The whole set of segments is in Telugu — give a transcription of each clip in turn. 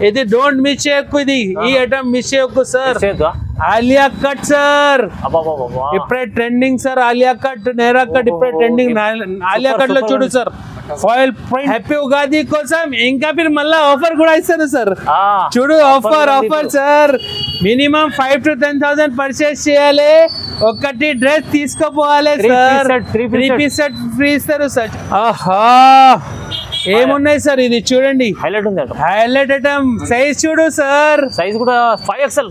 ఇది డోంట్ మిస్ చేయకు, ఇది ఈ ఐటమ్ మిస్ చేయకు సార్. ఆలియా కట్ సార్, ఇప్పుడే trending sir. Alia cut, Naira cut ఇప్పుడే ట్రెండింగ్. ఆలియా కట్ లో చూడు sir, foil print. Happy Ugadi కోసం ఇంకా మళ్ళీ ఆఫర్ కూడా ఇస్తాను సార్. చూడు offer sir. Minimum 5 to 10,000 purchase చేయాలి, ఒకటి డ్రెస్ తీసుకోపోవాలి సార్. 3 piece set ఫ్రీ ఇస్తారు సార్. ఆహా ఏమున్నాయి సార్, ఇది చూడండి హైలైట్ ఉంది. Highlight item. సైజ్ చూడు సార్, సైజ్ కూడా 5XL,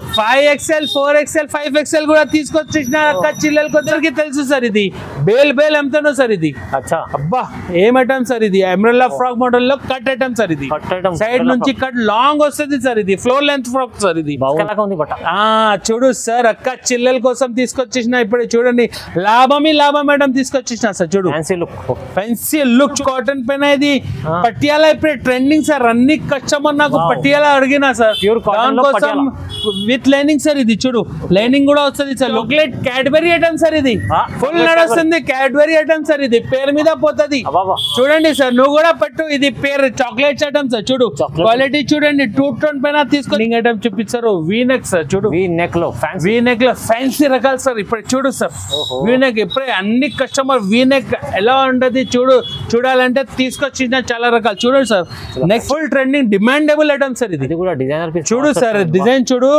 4XL, 5XL కూడా తీసుకొచ్చిన అక్క చిల్లెల కొందరికి తెలుసు సార్. ఇది బేల్ అమ్ముతాను సార్. ఇది అబ్బా ఏం ఐటమ్ సార్, ఇది అంబ్రెల్లా ఫ్రాక్ మోడల్ లో కట్ ఐటమ్ సార్. ఇది సైడ్ నుంచి కట్ లాంగ్ వస్తుంది సార్. ఇది ఫ్లోర్ లెంత్ ఫ్రాక్ సార్. ఇది చూడు సార్, అక్క చిల్లెల కోసం తీసుకొచ్చేసిన. ఇప్పుడు చూడండి లాభం ఐటమ్ తీసుకొచ్చేసిన సార్. చూడు ఫ్యాన్సీ లుక్ కాటన్ పైన. ఇది పటియాలా ఇప్పుడే ట్రెండింగ్ సార్. అన్ని కస్టమర్ నాకు పటియాలా అడిగినా సార్, దానికోసం విత్ లైనింగ్ సార్. ఇది చూడు లైనింగ్ కూడా వస్తుంది sir. Chocolate Cadbury item sir. ఇది ఫుల్ నడుస్తుంది క్యాడ్బరీ ఐటమ్ సార్. ఇది పేరు మీద పోతుంది. చూడండి సార్, నువ్వు కూడా పట్టు. ఇది పేరు చాక్లెట్స్ ఐటమ్ సార్. చూడు క్వాలిటీ చూడండి. 2 tone పైన తీసుకొని ఐటమ్ చూపిస్తారు. V-neck sir. చూడు వీనెక్ లో ఫ్యాన్సీ రకాలు సార్. ఇప్పుడు చూడు సార్ వీనెక్. ఇప్పుడే అన్ని కస్టమర్ వీనెక్ ఎలా ఉండదు చూడాలంటే తీసుకొచ్చిన చాలా రకాలు. చూడండి sir, next full trending demandable item sir. ఇది కూడా డిజైనర్ పీస్. చూడు సార్ డిజైన్ చూడు,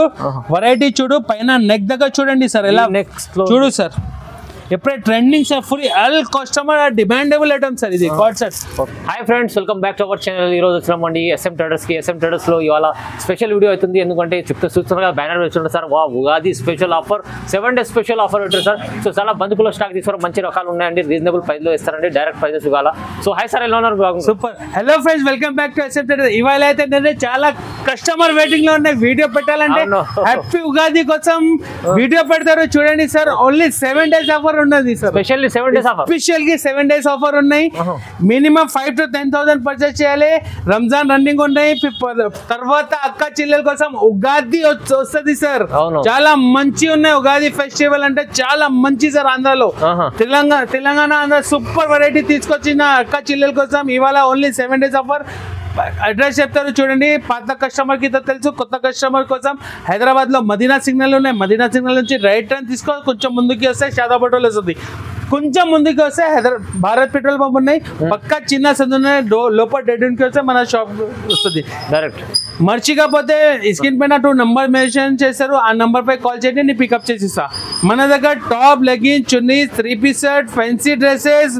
వెరైటీ చూడు. పైన నెక్ దగ్గర చూడండి సార్ ఎలా చూడు సార్. ఎప్పుడే trending sir. Full all customer demandable item sir. ఇది కాట్ set. Hi friends, welcome back to our channel. ఈ రోజు వచ్చినామండి SM Traders కి. SM Traders లో ఇవాళ స్పెషల్ వీడియో అవుతుంది. ఎందుకంటే చూస్తున్నారు కదా బ్యానర్ వచ్చింది sir. Ugadi special offer, 7 days special offer ఉంటుంది సార్. సో చాలా బంధుకుల స్టాక్ తీసుకోవడం, మంచి రకాలు ఉన్నాయండి. రీజనబుల్ ప్రైస్ లో ఇస్తారండి. డైరెక్ట్ ప్రైజెస్ ఇవాళ. సో హాయ్ సార్, ఎలా ఉన్నారు? Super. Hello friends, welcome back to SM Traders. ఇవాళ అయితే నేను చాలా కస్టమర్ వెయిటింగ్ లో ఉన్నాయి. వీడియో పెట్టాలంటే హ్యాపీ ఉగాది కోసం వీడియో పెడతారు. చూడండి సార్, ఓన్లీ 7 days ఆఫర్ ఉన్నది సార్. స్పెషల్ 7 days ఆఫర్ ఉన్నాయి. మినిమం 5 to 10,000 పర్చేస్ చేయాలి. రంజాన్ రన్నింగ్ ఉన్నాయి. తర్వాత అక్క చిల్లెల కోసం ఉగాది వస్తుంది సార్. చాలా మంచి ఉన్నాయి. ఉగాది ఫెస్టివల్ అంటే చాలా మంచి సార్. ఆంధ్రాలో తెలంగాణ ఆంధ్ర సూపర్ వెరైటీ తీసుకొచ్చిన అక్క చిల్లెల కోసం ఇవాళ ఓన్లీ 7 days ఆఫర్. అడ్రస్ చెప్తారు చూడండి. పాత కస్టమర్ కి తెలుసు, కొత్త కస్టమర్ కోసం హైదరాబాద్ లో మదీనా సిగ్నల్ ఉన్నాయి. మదీనా సిగ్నల్ నుంచి రైట్ టర్న్ తీసుకో, కొంచెం ముందుకి వస్తే షాదా పెట్రోల్ వస్తుంది. కొంచెం ముందుకి వస్తే భారత్ పెట్రోల్ పంప్ ఉన్నాయి. పక్కా చిన్న సందు లోపల డెడ్ కి వస్తే మన షాప్ వస్తుంది డైరెక్ట్. మర్చికపోతే స్క్రీన్ పైన 2 నంబర్ మెన్షన్ చేస్తారు. ఆ నంబర్ పై కాల్ చేయండి, నేను పికప్ చేసిస్తా. మన దగ్గర టాప్, లెగిన్, చున్నీ, 3 piece set, fancy dresses,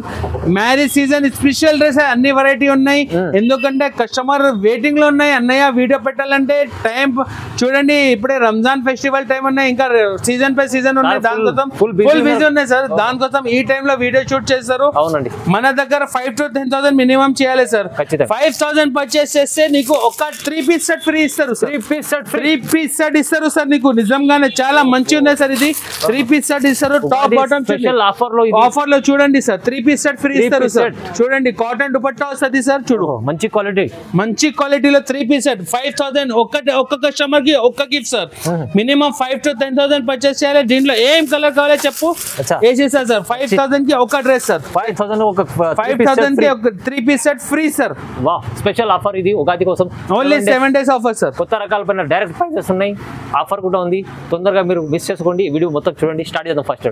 marriage season special dress అన్ని వెరైటీ ఉన్నాయి. ఎందుకంటే కస్టమర్ వెయిటింగ్ లో ఉన్నాయి. అన్నయ్య వీడియో పెట్టాలంటే టైం చూడండి. ఇప్పుడే రంజాన్ ఫెస్టివల్ టైం ఉన్నాయి, ఇంకా సీజన్ పై సీజన్ ఉన్నాయి. దానికోసం ఫుల్ బిజీ ఉన్నాయి సార్. దానికోసం ఈ టైమ్ లో వీడియో షూట్ చేస్తారు. అవునండి. మన దగ్గర 5 to 10,000 మినిమం చేయాలి సార్. 5,000 పర్చేస్ చేస్తే నీకు ఒక 3 piece set ఫ్రీ ఇస్తారు. 3 piece set ఇస్తారు సార్. నీకు నిజంగానే చాలా మంచి ఉన్నాయి సార్. ఇది 3 piece set ఇస్తారు. టాప్ బాటమ్ స్పెషల్ ఆఫర్ లో చూడండి సార్. 3 piece set ఫ్రీ ఇస్తారు సార్. చూడండి కాటన్ దుపట్టా వస్తుంది సార్. చూడు మంచి క్వాలిటీలో 3 piece set 5,000. ఒక్క కస్టమర్ కి ఒక్క gift sir. Minimum 5 to 10,000 purchase చేయాలి. దీంట్లో ఏం కలర్ కావాలో చెప్పు వేసేస్తారు సార్. 5,000 కి ఒక డ్రెస్ సార్. 5,000 కి ఒక 3 piece set free sir. Special offer ఇది ఉగాది కోసం. Only 7 days offer sir. కొత్త రకాల పైన డైరెక్ట్ ప్రైజెస్ ఉన్నాయి. ఆఫర్ కూడా ఉంది. తొందరగా మీరు మిస్ చేసుకోండి. వీడియో మొత్తం చూడండి. స్టార్ట్ చేద్దాం. ఫస్ట్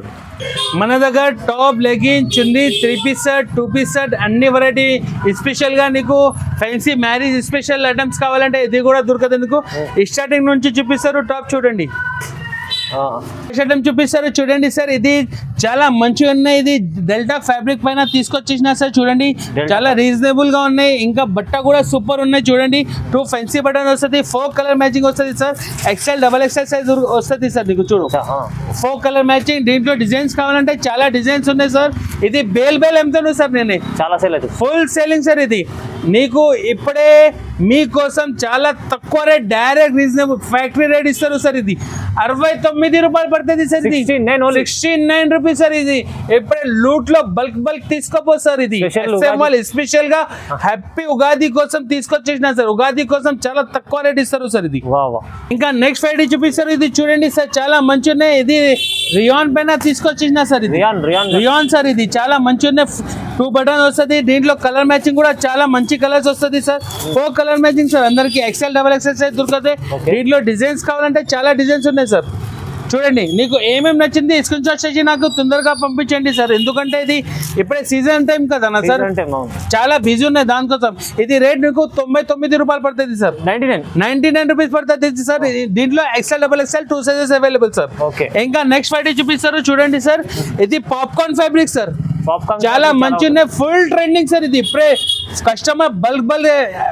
మన దగ్గర టాప్, లెగిన్, చున్నీ, 3 piece set, 2 piece set అన్ని వెరైటీ. స్పెషల్ గా నీకు ఫ్యాన్సీ మ్యారేజ్ స్పెషల్ ఐటమ్స్ కావాలంటే ఇది కూడా దొరకదు. ఎందుకు స్టార్టింగ్ నుంచి చూపిస్తారు. టాప్ చూడండి, చూపిస్తారు చూడండి సార్. ఇది చాలా మంచిగా ఉన్నాయి. ఇది డెల్టా ఫ్యాబ్రిక్ పైన తీసుకొచ్చేసిన సార్. చూడండి చాలా రీజనబుల్ గా ఉన్నాయి. ఇంకా బట్ట కూడా సూపర్ ఉన్నాయి. చూడండి 2 ఫ్యాన్సీ బటన్ వస్తుంది. 4 కలర్ మ్యాచింగ్ వస్తుంది సార్. XL, XXL సైజ్ వస్తుంది సార్. నీకు చూడు 4 కలర్ మ్యాచింగ్. దీంట్లో డిజైన్స్ కావాలంటే చాలా డిజైన్స్ ఉన్నాయి సార్. ఇది బేల్ ఎంతాను సార్. నేను చాలా సేల్ అవుతుంది. Full selling sir. ఇది నీకు ఇప్పుడే మీకోసం చాలా తక్కువ rate, direct reasonable factory rate ఇస్తారు సార్. ఇది 69 రూపాయలు పడుతుంది సార్. ఇది 69 రూపీస్ సార్. ఇది ఇప్పుడే లూట్ లో బల్క్ తీసుకోపోదు సార్. ఇది స్పెషల్ గా హ్యాపీ ఉగాది కోసం తీసుకొచ్చేసిన సార్. ఉగాది కోసం చాలా తక్కువ రేట్ ఇస్తారు సార్. ఇది ఇంకా నెక్స్ట్ ఫ్రైడే చూపిస్తారు. ఇది చూడండి సార్, చాలా మంచి ఉన్నాయి. ఇది రియాన్ పైన తీసుకొచ్చేసిన సార్. ఇది రియాన్ సార్. ఇది చాలా మంచి ఉన్నాయి. 2 బటన్ వస్తుంది. దీంట్లో కలర్ మ్యాచింగ్ కూడా చాలా మంచి కలర్స్ వస్తుంది సార్. 4 colour matching sir. అందరికి XL XXL సైజ్ దొరుకుతాయి. దీంట్లో డిజైన్స్ కావాలంటే చాలా డిజైన్స్ ఉన్నాయి సార్. చూడండి, నీకు ఏమేమి నచ్చింది స్క్రీన్ షాట్ చేసి నాకు తొందరగా పంపించండి సార్. ఎందుకంటే ఇది ఇప్పుడే సీజన్ టైం కదా సార్, చాలా బిజీ ఉన్నాయి దానికోసం. ఇది రేట్ నీకు 99 రూపాయలు పడుతుంది సార్. 99 రూపీస్ పడుతుంది సార్. దీంట్లో XL XXL 2 sizes available sir. ఇంకా నెక్స్ట్ ఫ్రైడే చూపిస్తారు. చూడండి సార్, ఇది పాప్కార్న్ ఫ్యాబ్రిక్ సార్. చాలా మంచి ఉన్నాయి. Full trending sir. ఇది ఇప్పుడే కస్టమర్ బల్క్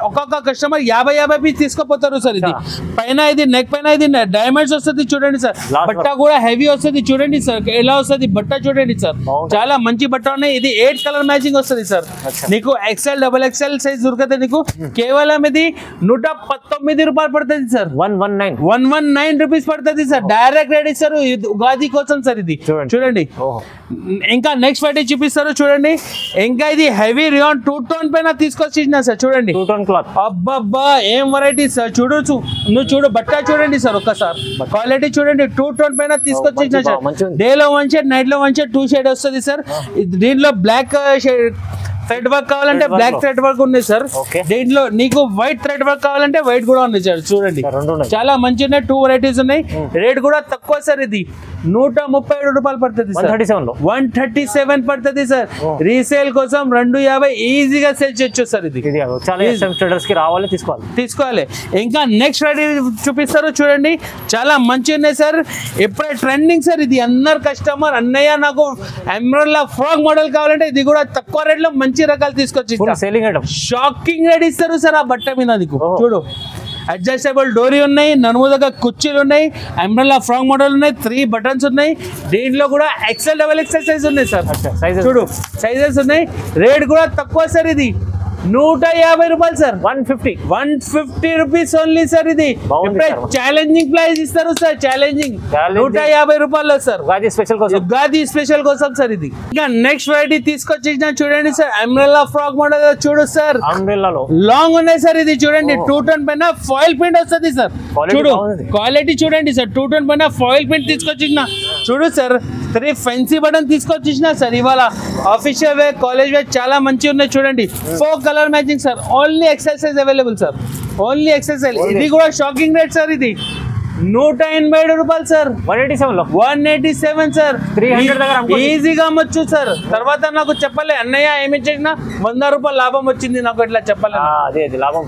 ఒక్కొక్క కస్టమర్ 50 పీస్ తీసుకుపోతారు సార్. ఇది పైన ఇది నెక్ పైన ఇది డైమండ్స్ వస్తుంది. చూడండి సార్, బట్ట కూడా హెవీ వస్తుంది. చూడండి సార్ ఎలా వస్తుంది బట్ట. చూడండి సార్, చాలా మంచి బట్ట ఉన్నాయి. ఇది 8 కలర్ మ్యాచింగ్ వస్తుంది సార్. నీకు XL XXL సైజ్ దొరుకుతుంది. నీకు కేవలం ఇది 119 రూపాయలు పడుతుంది సార్. 119 రూపీస్ పడుతుంది సార్. డైరెక్ట్ రేట్ ఇస్తారు ఉగాది కోసం సార్. ఇది చూడండి. ఇంకా నెక్స్ట్ ఫ్రైడే చూపిస్తారు. చూడండి, ఇంకా ఇది హెవీ రియాన్ 2 టోన్ పైన తీసుకొచ్చిన సార్. చూడండి, 2 టోన్ క్లాత్. అబ్బబ్బా ఏం వెరైటీ సార్. చూడొచ్చు, నువ్వు చూడు బట్ట చూడండి సార్. ఒక్కసారి క్వాలిటీ చూడండి. 2 టోన్ పైన తీసుకొచ్చిన సార్. డే లో 1 షేడ్, నైట్ లో 1 షేడ్, 2 షేడ్ వస్తుంది సార్. దీంట్లో బ్లాక్ థ్రెడ్ వర్క్ కావాలంటే బ్లాక్ థ్రెడ్ వర్క్ ఉంది సార్. దీంట్లో నీకు వైట్ థ్రెడ్ వర్క్ కావాలంటే వైట్ కూడా ఉంది సార్. చూడండి, చాలా మంచి ఉన్నాయి. 2 వెరైటీస్ ఉన్నాయి. రేట్ కూడా తక్కువ సార్. ఇది 137 రూపాయలు పడుతుంది సార్. 137 పడుతుంది సార్. రీసేల్ కోసం 250 ఈజీగా సేల్ చేయొచ్చు సార్. ఇది తీసుకోవాలి. ఇంకా నెక్స్ట్ ఫ్రైడే చూపిస్తారు. చూడండి, చాలా మంచి ఉన్నాయి సార్. ఇప్పుడే ట్రెండింగ్ సార్. ఇది అందరు కస్టమర్ అన్నయ్య నాకు అంబ్రెల్లా ఫ్రాక్ మోడల్ కావాలంటే ఇది కూడా తక్కువ రేట్ లో మంచి రకాలు తీసుకొచ్చి షాకింగ్ రేట్ ఇస్తారు సార్. ఆ బట్ట మీద నీకు చూడు, అడ్జస్టబుల్ డోరీ ఉన్నాయి, నడుముదగా కుర్చీలు ఉన్నాయి, అంబ్రెల్లా ఫ్రాక్ మోడల్ ఉన్నాయి, 3 బటన్స్ ఉన్నాయి. దీంట్లో కూడా XL XXL సైజ్ ఉన్నాయి సార్. చూడు సైజెస్ ఉన్నాయి. రేట్ కూడా తక్కువ సార్. ఇది 150 రూపాయలు సార్. 150 rupees only sir. ఇది ఛాలెంజింగ్ ప్రైస్ ఇస్తారు సార్. ఛాలెంజింగ్ 150 రూపాయలు సార్. ఉగాది స్పెషల్ కోసం సార్. ఇది ఇంకా నెక్స్ట్ వెరైటీ తీసుకొచ్చేసిన. చూడండి సార్, అంబ్రెల్లా ఫ్రాక్ మోడల్. చూడు సార్, లాంగ్ ఉన్నాయి సార్. ఇది చూడండి, 2 టోన్ పైన ఫాయిల్ ప్రింట్ వస్తుంది సార్. చూడు క్వాలిటీ చూడండి సార్. 2 టోన్ పైన ఫాయిల్ ప్రింట్ తీసుకొచ్చిన. చూడు సార్, 3 ఫెన్సీ బటన్ తీసుకొచ్చిన సార్. ఇవాళ ఆఫీషియల్ వేర్, కాలేజ్ వేర్ చాలా మంచి ఉన్నాయి. చూడండి, 4 colour matching sir. Only XL size available sir. Only XL. ఇది కూడా షాకింగ్ రేట్ సార్. ఇది 187 రూపాయలు సార్. 187 సార్. 300 ఈజీగా అమ్మొచ్చు సార్. తర్వాత నాకు చెప్పలే అన్నయ్య ఏమి చేసినా 100 రూపాయలు లాభం వచ్చింది నాకు. ఇట్లా చెప్పలే, అదే లాభం.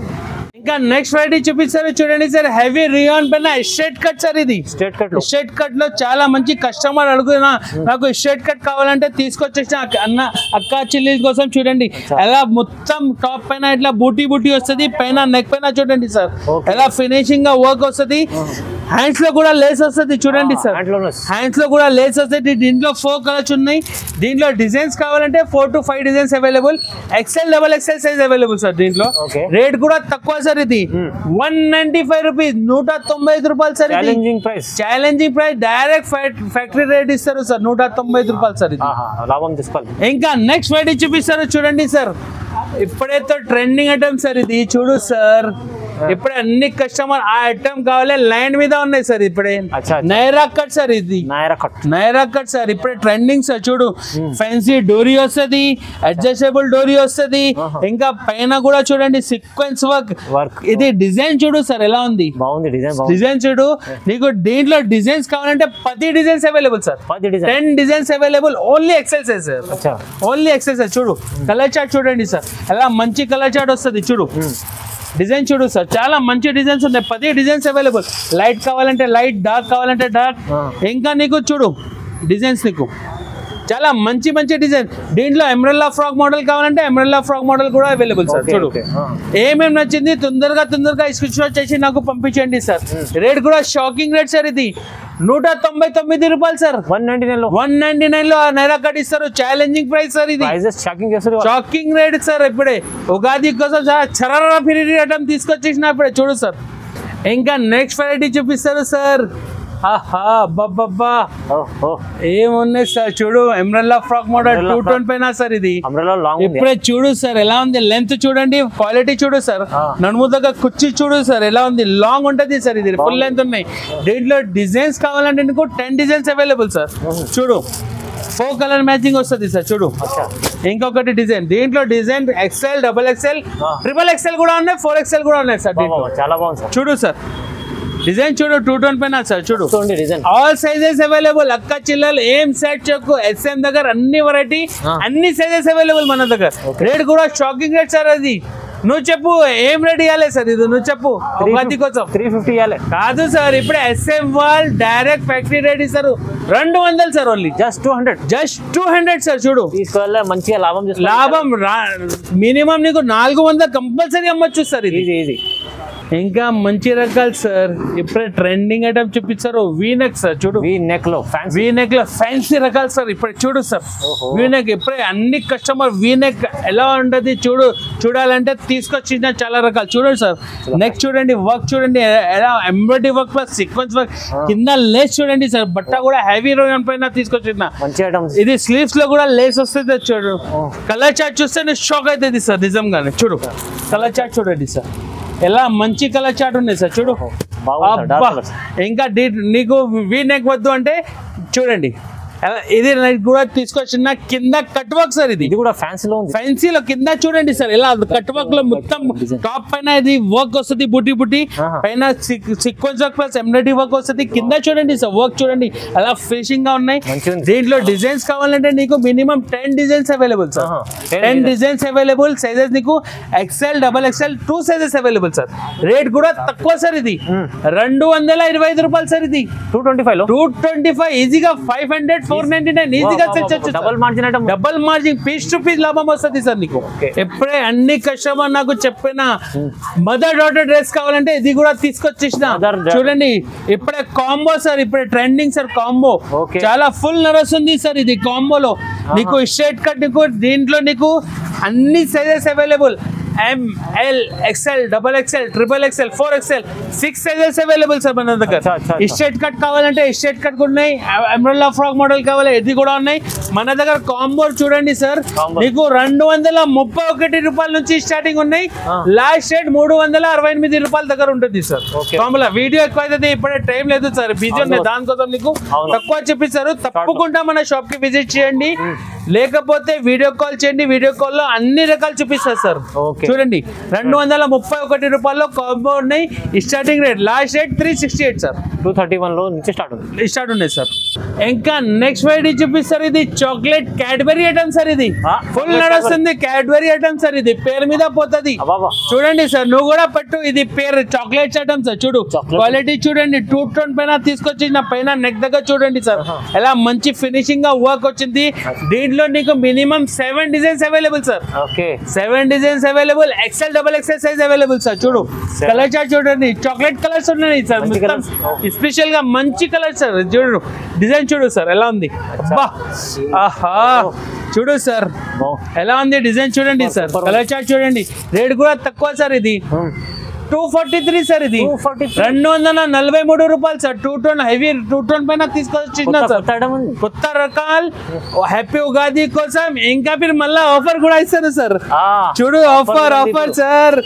ఇంకా నెక్స్ట్ వెరైటీ చూపిస్తారు. చూడండి సార్, హెవీ రియాన్ పైన స్ట్రైట్ కట్ సార్. ఇది స్ట్రైట్ కట్ లో చాలా మంచి కస్టమర్ అడుగుతున్నా నాకు స్ట్రైట్ కట్ కావాలంటే తీసుకొచ్చేసిన అక్క చెల్లి కోసం. చూడండి ఎలా మొత్తం టాప్ పైన ఇట్లా బూటీ వస్తుంది. పైన నెక్ పైన చూడండి సార్ ఎలా ఫినిషింగ్ గా వర్క్ వస్తుంది. హ్యాండ్స్ లో కూడా లేస్ వస్తుంది. చూడండి సార్, హ్యాండ్స్ లో కూడా లేస్ వస్తుంది. దీంట్లో 4 కలర్స్ ఉన్నాయి. దీంట్లో డిజైన్స్ కావాలంటే 4 to 5 designs available. XL XXL size available sir. దీంట్లో రేట్ కూడా తక్కువ సార్. ఇది 195 రూపీస్. 195 రూపాయలు sir. Challenging price. Direct factory rate ఇస్తారు సార్. 195 రూపాయలు సార్. ఇది లాభం తీసుకోవాలి. ఇంకా నెక్స్ట్ వెరైటీ చూపిస్తారు. చూడండి సార్, ఇప్పుడైతే ట్రెండింగ్ ఐటమ్ సార్. ఇది చూడు సార్, ఇప్పుడే అన్ని కస్టమర్ ఆ ఐటమ్ కావాలి లైన్ మీద ఉన్నాయి సార్. ఇప్పుడే నైరా కట్ సార్. ఇది నైరా కట్ సార్. ఇప్పుడే ట్రెండింగ్ సార్. చూడు, ఫ్యాన్సీ డోరీ వస్తుంది, అడ్జస్టబుల్ డోరీ వస్తుంది. ఇంకా పైన కూడా చూడండి సీక్వెన్స్ వర్క్. ఇది డిజైన్ చూడు సార్ ఎలా ఉంది. డిజైన్ చూడు. నీకు దీంట్లో డిజైన్స్ కావాలంటే 10 designs available sir. 10 designs available. Only XL size sir. Only XL size. చూడు కలర్ చార్ట్ చూడండి సార్, ఎలా మంచి కలర్ చార్ట్ వస్తుంది. చూడు డిజైన్ చూడు సార్, చాలా మంచి డిజైన్స్ ఉన్నాయి. 10 డిజైన్స్ అవైలబుల్. లైట్ కావాలంటే లైట్, డార్క్ కావాలంటే డార్క్. ఇంకా నీకు చూడు డిజైన్స్ నీకు చాలా మంచి డిజైన్. దీంట్లో అంబ్రెల్లా ఫ్రాక్ మోడల్ కావాలంటే అంబ్రెల్లా ఫ్రాక్ మోడల్ కూడా అవైలబుల్ సార్. చూడు ఏమేమి నచ్చింది తొందరగా స్క్రీన్ షాట్ చేసి నాకు పంపించండి సార్. రేట్ కూడా షాకింగ్ రేట్ సార్. ఇది 199 రూపాయలు సార్. 199 లో నైరా కట్ ఇస్తారు. Challenging price sir. ఇది షాకింగ్ రేట్ సార్. ఇప్పుడే ఉగాది కోసం చరరా ఫిరీ ఐటమ్ తీసుకొచ్చేసిన ఇప్పుడే. చూడు సార్, ఇంకా నెక్స్ట్ వెరైటీ చూపిస్తారు సార్. ఆహా అబ్బబ్బబ్బా ఏమున్నాయి సార్ చూడు ఎంబ్రెల్లా ఫ్రాక్ మోడల్ 2 టోన్ పైన సార్ ఇది ఇప్పుడే చూడు సార్ ఎలా ఉంది లెంత్ చూడండి క్వాలిటీ చూడు సార్ నడుము దగ్గర కుర్చీ చూడు సార్ ఎలా ఉంది లాంగ్ ఉంటది సార్ ఇది ఫుల్ లెంత్ ఉన్నాయి దీంట్లో డిజైన్స్ కావాలంటే నీకు 10 డిజైన్స్ అవైలబుల్ సార్ చూడు 4 కలర్ మ్యాచింగ్ వస్తుంది సార్ చూడు ఇంకొకటి డిజైన్ దీంట్లో డిజైన్ XL XXL XXL కూడా ఉన్నాయి 4XL కూడా ఉన్నాయి సార్ దీంట్లో చాలా బాగుంది సార్ చూడు సార్ డిజైన్ చూడు 2 టోన్ పైన సార్ చూడు డిజైన్ ఆల్ సైజెస్ అవైలబుల్ అక్క చిల్లలు ఏం సెట్ చెక్కు SM దగ్గర అన్ని వెరైటీ అన్ని సైజెస్ అవైలబుల్ మన దగ్గర రేట్ కూడా షాకింగ్ రేట్ సార్ అది నువ్వు చెప్పు ఏం రెడీ ఇవ్వాలి సార్ ఇది నువ్వు చెప్పు ఉగాది కోసం 350 ఇవ్వాలి కాదు సార్ ఇప్పుడే SM వాళ్ళు డైరెక్ట్ ఫ్యాక్టరీ రేట్ ఇస్తారు 200 సార్ ఓన్లీ జస్ట్ 200 సార్ చూడు తీసుకోవాలి మంచిగా లాభం మినిమం నీకు 400 కంపల్సరీ అమ్మొచ్చు సార్ ఇది ఇది ఇంకా మంచి రకాలు సార్ ఇప్పుడే ట్రెండింగ్ ఐటమ్ చూపించారు వీనెక్ సార్ చూడు వీనెక్ లో ఫ్యాన్సీ రకాలు సార్ ఇప్పుడు చూడు సార్ వీనెక్ ఇప్పుడే అన్ని కస్టమర్ వీనెక్ ఎలా ఉంటది చూడాలంటే తీసుకొచ్చిన చాలా రకాలు చూడండి సార్ నెక్స్ట్ చూడండి వర్క్ చూడండి ఎలా embroidery work plus sequence work కింద లేస్ చూడండి సార్ బట్ట కూడా హెవీ రోయన్ పైన తీసుకొచ్చిన మంచి ఐటమ్స్ ఇది స్లీవ్స్ లో కూడా లేస్ వస్తుంది చూడు కలర్ చార్ట్ చూస్తే షాక్ అవుతుంది సార్ నిజంగానే చూడు కలర్ చార్ట్ చూడండి సార్ ఎలా మంచి కలర్ చార్ట్ ఉన్నాయి సార్ చూడు ఇంకా నీకు వీ నెక్ వద్దు అంటే చూడండి ఇది కూడా తీసుకొచ్చిన కింద కట్ వర్క్ సార్ ఇది కూడా ఫ్యాన్సీలో కింద చూడండి సార్ ఇలా కట్ వర్క్ లో మొత్తం టాప్ పైన ఇది వర్క్ వస్తుంది బుట్టి పైన sequence work plus embroidery work వస్తుంది కింద చూడండి సార్ వర్క్ చూడండి అలా ఫినిషింగ్ గా ఉన్నాయి దీంట్లో డిజైన్స్ కావాలంటే నీకు minimum 10 designs available sir 10 designs available sizes నీకు XL XXL 2 sizes available sir rate కూడా తక్కువ సార్ ఇది 225 రూపాయలు సార్ ఇది 225 ఈజీగా 500 499 ఈజీగా తెచ్చొచ్చు double margin piece to piece లాభం వస్తుంది సార్ నీకు ఎప్పుడే అన్ని కస్టమర్ నాకు చెప్పిన మదర్ డాటర్ డ్రెస్ కావాలంటే ఇది కూడా తీసుకొచ్చేసిన చూడండి ఇప్పుడే కాంబో సార్ ఇప్పుడే ట్రెండింగ్ సార్ కాంబో చాలా ఫుల్ నడుస్తుంది సార్ ఇది కాంబోలో నీకు స్ట్రైట్ కట్ నీకు దీంట్లో నీకు అన్ని sizes available ML XL XXL XXL 4XL 6 sizes available sir మన దగ్గర స్ట్రైట్ కట్ కావాలంటే స్ట్రైట్ కట్ కూడా ఉన్నాయి అంబ్రెల్లా ఫ్రాక్ మోడల్ కావాలి ఇది కూడా ఉన్నాయి మన దగ్గర కాంబో చూడండి సార్ నీకు 231 రూపాయల నుంచి స్టార్టింగ్ ఉన్నాయి లాస్ట్ రేట్ 368 రూపాయల దగ్గర ఉంటుంది సార్ కాంబోలో వీడియో ఎక్కువ అయితే ఇప్పుడే టైం లేదు సార్ బిజీ ఉన్నాయి దానికోసం నీకు తక్కువ చూపిస్తారు తప్పకుండా మన షాప్ కి విజిట్ చేయండి లేకపోతే వీడియో కాల్ చేయండి వీడియో కాల్ లో అన్ని రకాలు చూపిస్తారు సార్ చూడండి 231 రూపాయల్లో కాంబో ఉన్నాయి starting rate last rate 368 sir 231 లో నుంచి స్టార్ట్ ఉన్నాయి సార్ ఇంకా నెక్స్ట్ వెరైటీ చూపిస్తారు ఇది చాక్లెట్ క్యాడ్బరీ ఐటమ్ సార్ ఇది ఫుల్ నడుస్తుంది క్యాడ్బరీ ఐటమ్ సార్ ఇది పేరు మీద పోతుంది చూడండి సార్ నువ్వు కూడా పట్టు ఇది పేరు చాక్లెట్స్ ఐటమ్ సార్ చూడు క్వాలిటీ చూడండి 2 టోన్ పైన తీసుకొచ్చిన పైన నెక్ దగ్గర చూడండి సార్ ఎలా మంచి ఫినిషింగ్ గా వర్క్ వచ్చింది దీంట్లో నీకు minimum 7 designs available sir 7 designs available XL XXL size available sir చూడు కలర్ చార్ట్ చూడండి చాక్లెట్ కలర్స్ ఉన్నాయి సార్ స్పెషల్ గా మంచి కలర్ సార్ చూడు డిజైన్ చూడు సార్ ఎలా ఉంది ఆహా చూడు సార్ ఎలా ఉంది డిజైన్ చూడండి సార్ కలర్ చార్ట్ చూడండి రేట్ కూడా తక్కువ సార్ ఇది 243 సార్ ఇది 243 రూపాయలు సార్ 2 టోన్ హెవీ 2 టోన్ పైన తీసుకొచ్చిన సార్ కొత్త రకాలు హ్యాపీ ఉగాది కోసం ఇంకా మీరు మళ్ళీ ఆఫర్ కూడా ఇస్తారు సార్ చూడు offer sir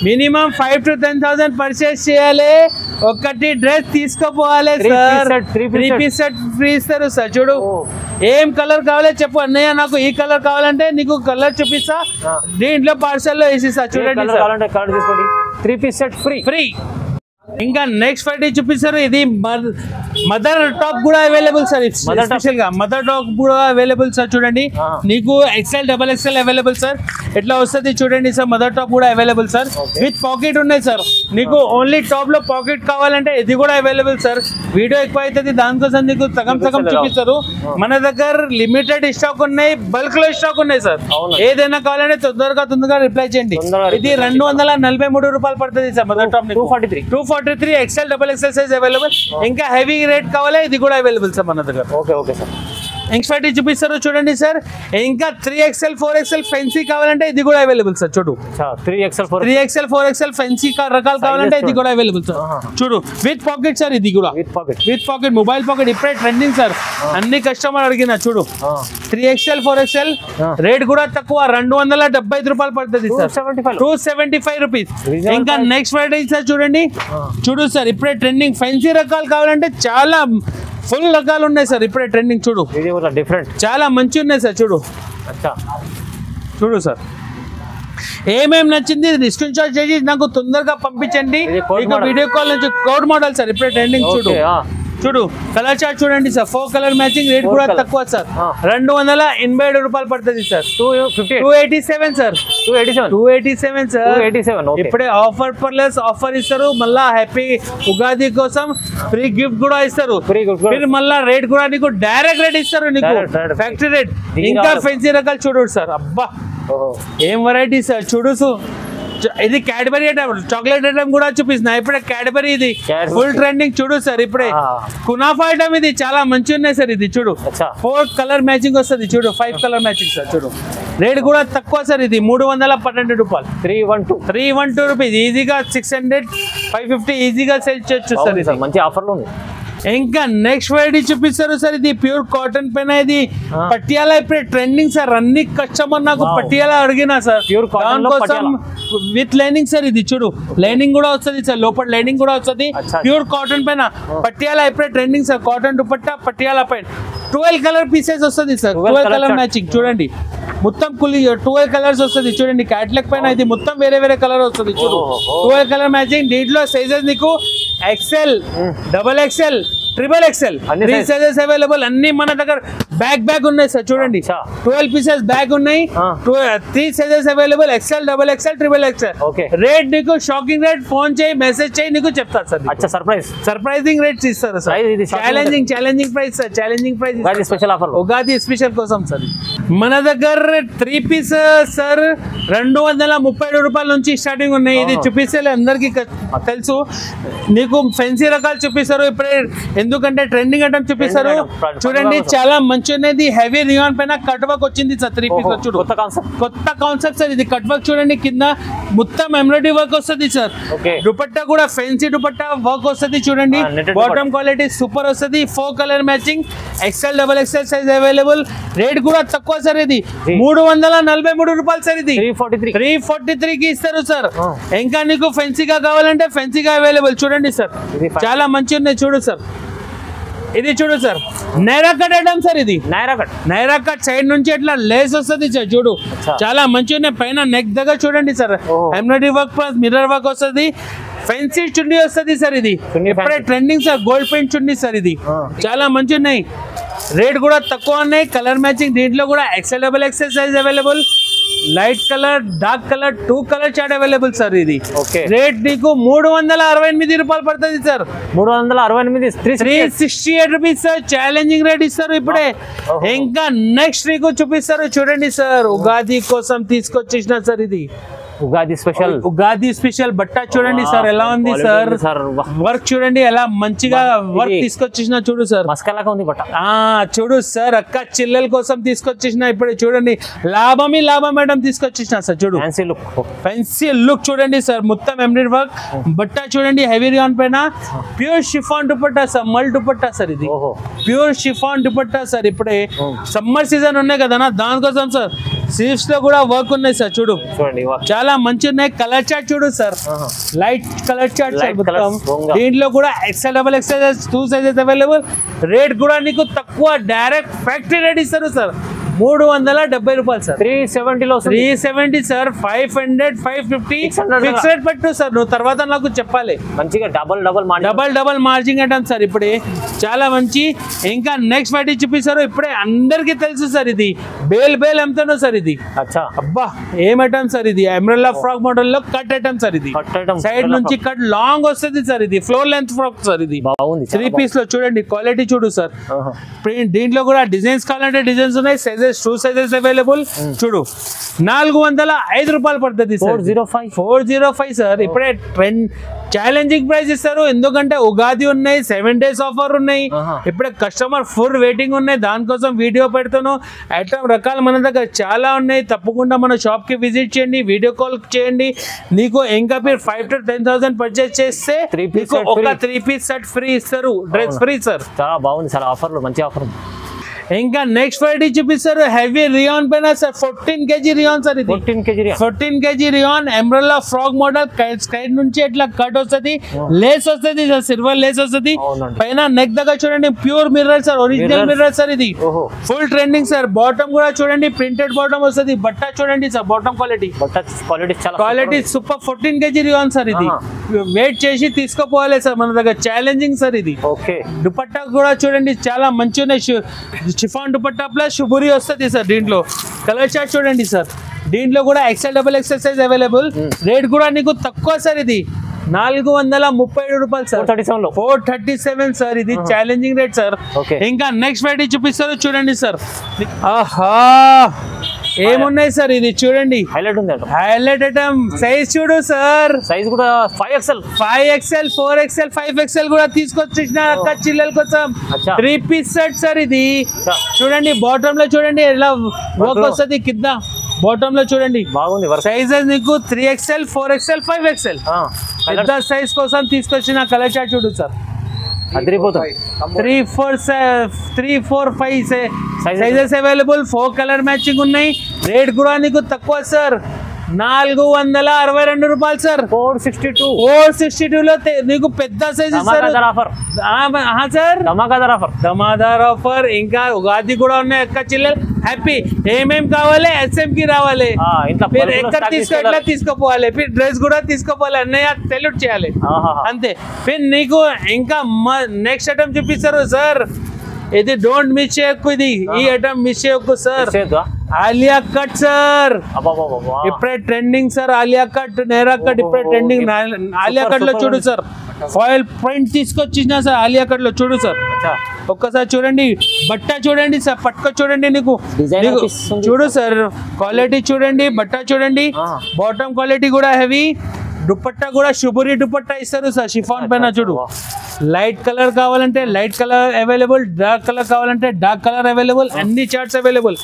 minimum 5 to 10,000 purchase చేయాలి ఒకటి డ్రెస్ తీసుకోపోవాలి సార్ 3 పీస్ సెట్ ఫ్రీ ఇస్తారు సార్ చూడు ఏం కలర్ కావాలి చెప్పు అన్నయ్య నాకు ఈ కలర్ కావాలంటే నీకు కలర్ చూపిస్తా దీంట్లో పార్సల్ లో వేసిస్తా చూడండి 3 పీస్ సెట్ ఫ్రీ ఇంకా నెక్స్ట్ వెరైటీ చూపిస్తారు ఇది మదర్ టాప్ కూడా అవైలబుల్ సార్ స్పెషల్ గా మదర్ టాప్ కూడా అవైలబుల్ సార్ చూడండి నీకు XL XXL అవైలబుల్ సార్ ఎట్లా వస్తుంది చూడండి సార్ మదర్ టాప్ కూడా అవైలబుల్ సార్ విత్ పాకెట్ ఉన్నాయి సార్ నీకు ఓన్లీ టాప్ లో పాకెట్ కావాలంటే ఇది కూడా అవైలబుల్ సార్ వీడియో ఎక్కువ అవుతుంది దానికోసం నీకు సగం చూపిస్తారు మన దగ్గర లిమిటెడ్ స్టాక్ ఉన్నాయి బల్క్ లో స్టాక్ ఉన్నాయి సార్ ఏదైనా కావాలంటే తొందరగా రిప్లై చేయండి ఇది 243 రూపాయలు పడుతుంది sir mother top 243 XL XXL size available ఇంకా హెవీ రేట్ కావాలి ఇది కూడా అవైలబుల్ సార్ మన దగ్గర ఓకే సార్ నెక్స్ట్ వెరైటీ చూపిస్తారు చూడండి సార్. ఇంకా 3XL 4XL ఫెన్సీ కావాలంటే ఇది కూడా అవైలబుల్ సార్. చూడు 3XL 4XL ఫెన్సీ రకాలు కావాలంటే ఇది కూడా అవైలబుల్ సార్. చూడు విత్ పాకెట్ సార్, ఇది కూడా విత్ పాకెట్ మొబైల్ పాకెట్ ఇప్పుడే ట్రెండింగ్ సార్. అన్ని కస్టమర్ అడిగిన. చూడు 3XL 4XL రేట్ కూడా తక్కువ, 275 రూపాయలు పడుతుంది సార్. 275 రూపీస్. ఇంకా నెక్స్ట్ వెరైటీ సార్ చూడండి. చూడు సార్ ఇప్పుడే ట్రెండింగ్ ఫెన్సీ రకాలు కావాలంటే చాలా ఫుల్ రకాలు ఉన్నాయి సార్ ఇప్పుడే ట్రెండింగ్. చూడు డిఫరెంట్ చాలా మంచి ఉన్నాయి సార్. చూడు చూడు సార్ ఏమేమి నచ్చింది స్క్రీన్ షాట్ చేసి నాకు తొందరగా పంపించండి. వీడియో కాల్ నుంచి కోడ్ మోడల్ సార్ ఇప్పుడే ట్రెండింగ్. చూడు చూడు కలర్ చార్ట్ చూడండి సార్. 4 colour matching. రేట్ కూడా తక్కువ సార్, 287 రూపాయలు పడుతుంది సార్. 287 సార్. 287 సార్. ఇప్పుడే ఆఫర్ ప్లస్ ఆఫర్ ఇస్తారు. మళ్ళా హ్యాపీ ఉగాది కోసం ఫ్రీ గిఫ్ట్ కూడా ఇస్తారు. మళ్ళా రేట్ కూడా నీకు డైరెక్ట్ రేట్ ఇస్తారు, నీకు ఫ్యాక్టరీ రేట్. ఇంకా ఫెన్సీ రకాలు చూడు సార్. అబ్బా ఏం వెరైటీ సార్. చూడు ఇది క్యాడ్బరీ ఐటమ్, చాక్లెట్ ఐటమ్ కూడా చూపిస్తున్నా ఇప్పుడే. క్యాడ్బరీ ఇది ఫుల్ ట్రెండింగ్. చూడు సార్ ఇప్పుడే కునాఫా ఐటమ్ ఇది చాలా మంచి ఉన్నాయి సార్. ఇది చూడు 4 కలర్ మ్యాచింగ్ వస్తుంది. చూడు 5 కలర్ మ్యాచింగ్ సార్. చూడు రేట్ కూడా తక్కువ సార్. ఇది 312 రూపాయలు. 312 రూపీస్. ఈజీగా 600 550 ఈజీగా సేల్ చేయొచ్చు సార్. ఇది మంచి ఆఫర్లు ఉంది. ఇంకా నెక్స్ట్ వెరైటీ చూపిస్తారు సార్. ఇది ప్యూర్ కాటన్ పైన ఇది పటియాలా ఇప్పుడే ట్రెండింగ్ సార్. అన్ని కస్టమర్ నాకు పటియాలా అడిగినా సార్. దానికోసం విత్ లైనింగ్ సార్. ఇది చూడు లైనింగ్ కూడా వస్తుంది సార్, లోపల లైనింగ్ కూడా వస్తుంది. ప్యూర్ కాటన్ పైన పటియాలా ఇప్పుడే trending sir. Cotton dupatta Patiala పైన 12 కలర్ పీసెస్ వస్తుంది సార్. 12 colour matching. చూడండి మొత్తం 12 కలర్స్ వస్తుంది. చూడండి క్యాట్లాగ్ పైన ఇది మొత్తం వేరే వేరే కలర్ వస్తుంది. చూడు 12 కలర్ మ్యాచింగ్. దీంట్లో సైజెస్ నీకు XL, XXL, XXL 3 sizes available. అన్ని మన దగ్గర బ్యాగ్ ఉన్నాయి సార్. చూడండి 12 పీసెస్ బ్యాగ్ ఉన్నాయి. 3 sizes available. XL, XXL, XXL. Rate నీకు షాకింగ్ రేట్. ఫోన్ చేయి, మెసేజ్ చేయి, నీకు చెప్తారు సార్. సర్ప్రైజింగ్ రేట్స్ ఇస్తారు sir. Challenging price sir. Challenging price special offer Ugadi special కోసం సార్. మన దగ్గర 3 పీస్ సార్ 237 రూపాయల నుంచి స్టార్టింగ్ ఉన్నాయి. ఇది చూపిస్తే అందరికి తెలుసు. నీకు ఫెన్సీ రకాలు చూపిస్తారు ఇప్పుడే, ఎందుకంటే ట్రెండింగ్ ఐటమ్ చూపిస్తారు. చూడండి చాలా మంచి ఉన్నది. హెవీ రియాన్ పైన కట్ వర్క్ వచ్చింది సార్. 3 పీస్ లో చూడు కొత్త కాన్సెప్ట్ సార్. ఇది కట్ వర్క్ చూడండి, కింద మొత్తం ఎంబ్రాయిడరీ వర్క్ వస్తుంది సార్. దుపట్టా కూడా ఫెన్సీ దుపట్టా వర్క్ వస్తుంది. చూడండి బాటమ్ క్వాలిటీ సూపర్ వస్తుంది. 4 colour matching. XL, XXL size available. Rate కూడా తక్కువ సార్. ఇది 343 రూపాయలు సార్. ఇది 343 కి ఇస్తారు సార్. ఇంకా నీకు ఫెన్సీగా కావాలంటే ఫెన్సీగా అవైలబుల్. చూడండి సార్ చాలా మంచి ఉన్నాయి. చూడు సార్ ఇది చూడు sir Naira cut item sir. ఇది నైరా కట్ సైడ్ నుంచి ఎట్లా లేస్ వస్తుంది సార్. చూడు చాలా మంచి ఉన్నాయి. పైన నెక్ దగ్గర చూడండి sir embroidery work plus mirror work వస్తుంది. ఫెన్సీ చున్నీ వస్తుంది సార్. ఇది ఇప్పుడే ట్రెండింగ్ సార్. గోల్డ్ పెయింట్ చున్నీ సార్. ఇది చాలా మంచి ఉన్నాయి. రేట్ కూడా తక్కువ ఉన్నాయి. Colour matching. దీంట్లో కూడా XL, XXL size available. Light colour, dark colour 2 colour chart available sir. ఇది రేట్ నీకు 368 రూపాయలు పడుతుంది sir. 368 rupees sir. Challenging rate ఇస్తారు ఇప్పుడే. ఇంకా నెక్స్ట్ నీకు చూపిస్తారు చూడండి సార్. ఉగాది కోసం తీసుకొచ్చేసిన సార్. ఇది ఉగాది స్పెషల్ బట్ట చూడండి సార్ ఎలా ఉంది సార్. వర్క్ చూడండి ఎలా మంచిగా వర్క్ తీసుకొచ్చేసిన. చూడు సార్ మస్కలాగా ఉంది బట్ట. చూడు సార్ అక్క చెల్లెల కోసం తీసుకొచ్చేసిన. ఇప్పుడు చూడండి లాభం మేడం తీసుకొచ్చేసిన సార్. చూడు ఫెన్సీ లుక్ చూడండి సార్. మొత్తం ఎంబ్రాయిడరీ వర్క్ బట్ట చూడండి. హెవీ రియాన్ పైన ప్యూర్ షిఫాన్ దుపట్టా సార్. మల్ దుపట్టా సార్. ఇది ప్యూర్ షిఫాన్ దుపట్టా సార్. ఇప్పుడే సమ్మర్ సీజన్ ఉన్నాయి కదా దానికోసం సార్. స్లీవ్స్ లో కూడా వర్క్ ఉన్నాయి సార్. చూడు చాలా మంచి ఉన్నాయి. కలర్ చార్ట్ చూడు sir. Light colour chart sir మొత్తం. దీంట్లో కూడా XL, XXL 2 sizes available. Rate కూడా నీకు తక్కువ. డైరెక్ట్ ఫ్యాక్టరీ రేట్ ఇస్తారు సార్. 370 రూపాయలు సార్. 370 సార్. 500 550 ఫిక్స్ రేట్ పెట్టు సార్. నువ్వు తర్వాత నాకు చెప్పాలి. మంచిగా డబల్ మార్జిన్ ఐటమ్ సార్. ఇప్పుడే చాలా మంచి. ఇంకా నెక్స్ట్ వెరైటీ చూపిస్తారు ఇప్పుడే అందరికి తెలుసు సార్. ఇది బేల్ ఎంతనో సార్. ఇది అబ్బా ఏం ఐటమ్ సార్. ఇది అంబ్రెల్లా ఫ్రాక్ మోడల్ లో కట్ ఐటమ్ సార్. ఇది సైడ్ నుంచి కట్ లాంగ్ వస్తుంది సార్. ఇది ఫ్లోర్ లెంత్ ఫ్రాక్ సార్. ఇది 3 పీస్ లో చూడండి క్వాలిటీ చూడు సార్. దీంట్లో కూడా డిజైన్స్ కావాలంటే డిజైన్స్ ఉన్నాయి. Sizes two sizes available. చూడు 405 రూపాయలు పడుతుంది సార్. 405 సార్. ఇప్పుడే ట్రెండ్ ఛాలెంజింగ్ ప్రైస్ ఇస్తారు, ఎందుకంటే ఉగాది ఉన్నాయి, 7 days ఆఫర్ ఉన్నాయి. ఇప్పుడే కస్టమర్ ఫుల్ వెయిటింగ్ ఉన్నాయి, దానికోసం వీడియో పెడతాను. ఐటమ్ రకాలు మన దగ్గర చాలా ఉన్నాయి. తప్పకుండా మన షాప్ కి విజిట్ చేయండి, వీడియో కాల్ చేయండి. నీకు ఇంకా మీరు 5 to 10,000 పర్చేస్ చేస్తే ఒక 3-piece సెట్ ఫ్రీ ఇస్తారు, డ్రెస్ ఫ్రీ సార్. చాలా బాగుంది సార్ ఆఫర్లు, మంచి ఆఫర్. ఇంకా నెక్స్ట్ వెరైటీ చూపిస్తారు హెవీ రియాన్ పైన సార్. 14 kg rayon sir. ఇది 14 kg rayon umbrella frock model. స్కైడ్ నుంచి ఇట్లా కట్ వస్తుంది, లేస్ వస్తుంది, సిల్వర్ లేస్ వస్తుంది పైన. నెక్ దగ్గర చూడండి pure mirror sir, original mirror sir. ఇది ఫుల్ ట్రెండింగ్ సార్. బాటమ్ కూడా చూడండి ప్రింటెడ్ బాటమ్ వస్తుంది. బట్ట చూడండి సార్, bottom quality super. 14 kg rayon sir. ఇది వెయిట్ చేసి తీసుకోపోవాలి సార్, మన దగ్గర ఛాలెంజింగ్ సార్. ఇది దుపట్టా కూడా చూడండి చాలా మంచి ఉన్నాయి. షిఫాన్ దుపట్టా ప్లస్ షుబురి వస్తుంది సార్. దీంట్లో కలర్ చార్ట్ చూడండి సార్. దీంట్లో కూడా XL XXL size available. Rate కూడా నీకు తక్కువ సార్. ఇది 437 రూపాయలు సార్. 437 సార్. ఇది ఛాలెంజింగ్ రేట్ సార్. ఇంకా నెక్స్ట్ వెరైటీ చూపిస్తారు చూడండి సార్. ఆహా ఏమున్నాయి సార్. ఇది చూడండి హైలైట్ ఐటమ్. సైజ్ చూడు సార్. సైజ్ కూడా 5XL 4XL 5XL కూడా తీసుకొచ్చిన అక్క చిల్లల కోసం 3-piece సెట్ సార్. ఇది చూడండి బాటమ్ లో చూడండి ఎలా వర్క్ వస్తుంది కింద. బాటమ్ లో చూడండి బాగుంది. సైజెస్ నీకు 3XL 4XL 5XL పెద్ద సైజ్ కోసం తీసుకొచ్చిన కలర్ చార్ట్ చూడు sir. 3, 4, 5 sizes available. 4 colour matching ఉన్నాయి. రేట్ కూడా నీకు తక్కువ సార్. 462 రూపాయలు సార్. 462 లో నీకు పెద్ద సైజ్ సార్. ధమాదార్ ఆఫర్. ఇంకా ఉగాది కూడా ఉన్నాయి అక్క చిల్లెలు. హ్యాపీ ఏమేం కావాలి SM కి రావాలి. ఎక్కడ ఎట్లా తీసుకోపోవాలి, డ్రెస్ కూడా తీసుకోపోవాలి. అన్నయ్య సెల్యూట్ చేయాలి అంతే. నీకు ఇంకా నెక్స్ట్ ఐటమ్ చూపిస్తారు సార్. ఇది డోంట్ మిస్ చేయకు. ఇది ఈ ఐటమ్ మిస్ చేయకు సార్. Alia cut sir. ఇప్పుడే trending sir. Alia cut, Naira cut ఇప్పుడే ట్రెండింగ్. ఆలియా కట్ లో చూడు సార్, ఫాయిల్ ప్రింట్ తీసుకొచ్చిన సార్. ఆలియా కట్ లో చూడు సార్, ఒక్కసారి చూడండి. బట్ట చూడండి సార్, పట్టుకో చూడండి. నీకు చూడు సార్, క్వాలిటీ చూడండి, బట్ట చూడండి. బాటమ్ క్వాలిటీ కూడా హెవీ. దుపట్టా కూడా షుబురి దుపట్టా ఇస్తారు సార్. షిఫాన్ పైన చూడు. లైట్ కలర్ కావాలంటే light colour available, dark colour కావాలంటే డార్క్ కలర్ అవైలబుల్. అన్ని charts available.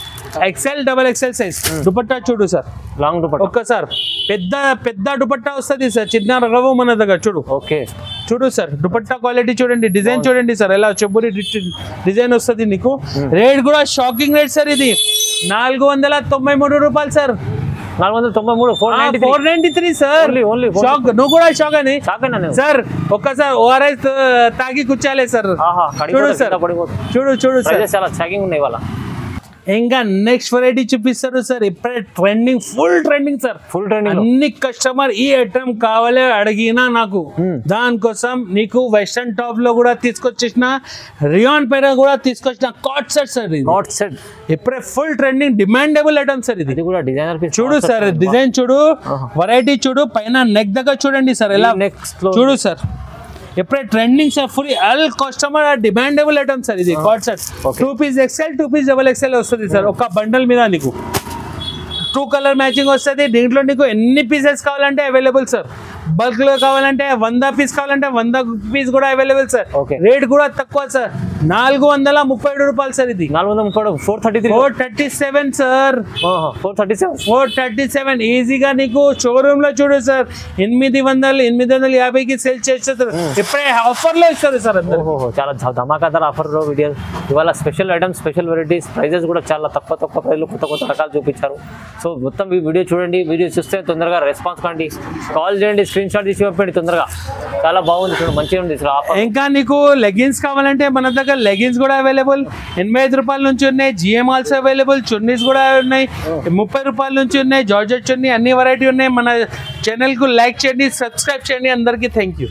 XL XXL size dupatta చూడు సార్. లాంగ్ దుపట్టా ఒక్కసారి పెద్ద దుపట్టా వస్తుంది సార్. చిన్న రవ్వ మన దగ్గర చూడు. చూడు సార్ దుపట్టా క్వాలిటీ చూడండి. డిజైన్ చూడండి సార్, ఎలా చెబ్బురి డిజైన్ వస్తుంది నీకు. రేట్ కూడా షాకింగ్ రేట్ సార్. ఇది 493 రూపాయలు సార్. 493 సార్. నువ్వు కూడా షాక్ అని సార్. ఒక్కసారి ORS తాగి కూర్చోలే సార్. చూడు సార్, చూడు సార్. చాలా షాకింగ్ ఉన్నాయి వాళ్ళ. ఇంకా నెక్స్ట్ వెరైటీ చూపిస్తారు సార్. ఇప్పుడే ట్రెండింగ్, ఫుల్ ట్రెండింగ్ సార్. అన్ని కస్టమర్ ఈ ఐటమ్ కావాలి అడిగినా నాకు. దానికోసం నీకు వెస్టర్న్ టాప్ లో కూడా తీసుకొచ్చేసిన, రియాన్ పైన కూడా తీసుకొచ్చిన కాట్ సెట్ సార్. ఇప్పుడే full trending demandable item sir. ఇది కూడా డిజైనర్ చూడు సార్. డిజైన్ చూడు, వెరైటీ చూడు. పైన నెక్ దగ్గర చూడండి సార్, ఎలా చూడు సార్. ఇప్పుడే trending sir. Full all customer demandable item sir. ఇది కాట్ set 2-piece XL 2-piece XXL వస్తుంది సార్. ఒక బండల్ మీద నీకు 2 కలర్ మ్యాచింగ్ వస్తుంది. దీంట్లో నీకు ఎన్ని పీసెస్ కావాలంటే అవైలబుల్ సార్. బల్క్ లో కావాలంటే 100 పీస్ కావాలంటే 100 పీస్ కూడా అవైలబుల్ సార్. రేట్ కూడా తక్కువ సార్. 437 రూపాయలు సార్. ఇది 437 సార్. 437 ఈజీగా నీకు షోరూమ్ లో చూడు సార్. 850కి సేల్ చేస్తారు. ఇప్పుడే ఆఫర్ లో ఇస్తారు సార్. చాలా ధమాకాదార్ ఆఫర్ లో వీడియో. ఇవాళ special items, special varieties, prices కూడా చాలా తక్కువ ప్రైజ్లు, కొత్త రకాలు చూపించారు. సో మొత్తం ఈ వీడియో చూడండి. వీడియో చూస్తే తొందరగా రెస్పాన్స్ కండి, కాల్ చేయండి, స్క్రీన్ షాట్ తీసి పంపండి తొందరగా. చాలా బాగుంది, మంచిగా ఉంది. ఇంకా నీకు లెగిన్స్ కావాలంటే మన దగ్గర లెగిన్స్ కూడా అవైలబుల్. 85 రూపాయల నుంచి ఉన్నాయి. GM also available. చున్నీస్ కూడా ఉన్నాయి. 30 రూపాయల నుంచి ఉన్నాయి. జార్జెట్ చున్నీ, అన్ని వెరైటీ ఉన్నాయి. మన ఛానల్ కు లైక్ చేయండి, సబ్స్క్రైబ్ చేయండి. అందరికీ థ్యాంక్ యూ.